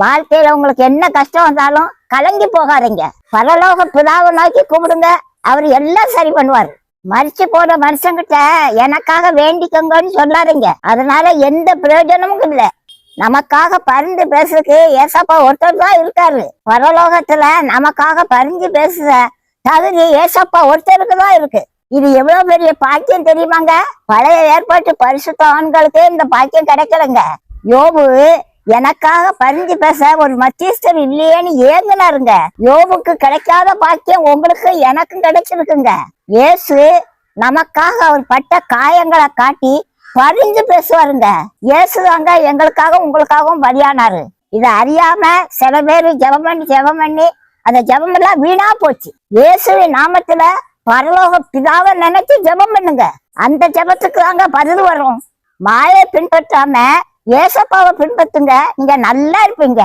வாழ்க்கையில உங்களுக்கு என்ன கஷ்டம் வந்தாலும் கலங்கி போகாதீங்க. பரலோக பிதாவை நோக்கி கூப்பிடுங்க, அவர் எல்லாம் சரி பண்ணுவார். மறிச்சு போன மனுஷங்கிட்ட எனக்காக வேண்டிக்கோங்கன்னு சொல்லாதீங்க, அதனால எந்த பிரயோஜனமும் இல்லை. நமக்காக பரிந்து பேசுறதுக்கு ஏசப்பா ஒருத்தர் தான் இருக்காரு. பரலோகத்துல நமக்காக பரிந்து பேசுற தகுதி ஏசப்பா ஒருத்தருக்கு தான் இருக்கு. இது எவ்வளவு பெரிய பாக்கியம் தெரியுமாங்க? பழைய ஏற்பாட்டு பரிசுத்த ஆண்களுக்கு இந்த பாக்கியம் கிடைக்கலங்க. யோபு எனக்காக பரிந்து பேச ஒரு மத்தியஸ்தர் இல்லையேன்னு ஏங்குனாருங்க. யோபுக்கு கிடைக்காத பாக்கியம் உங்களுக்கு எனக்கும் கிடைச்சிருக்குங்க. இயேசு நமக்காக அவர் பட்ட காயங்களை காட்டி பரிந்து பேசுவாருங்க. இயேசுதாங்க எங்களுக்காக உங்களுக்காகவும் பலியானாரு. இதை அறியாம சில பேரு ஜெபம் பண்ணி அந்த ஜெபம் எல்லாம் வீணா போச்சு. இயேசுவின் நாமத்துல பரலோக பிதாவை நினைச்சு ஜெபம் பண்ணுங்க, அந்த ஜெபத்துக்கு தாங்க பதில் வரும். மாயை பின்பற்றாம ஏசப்பாவை பின்பற்றுங்க, நீங்க நல்லா இருப்பீங்க.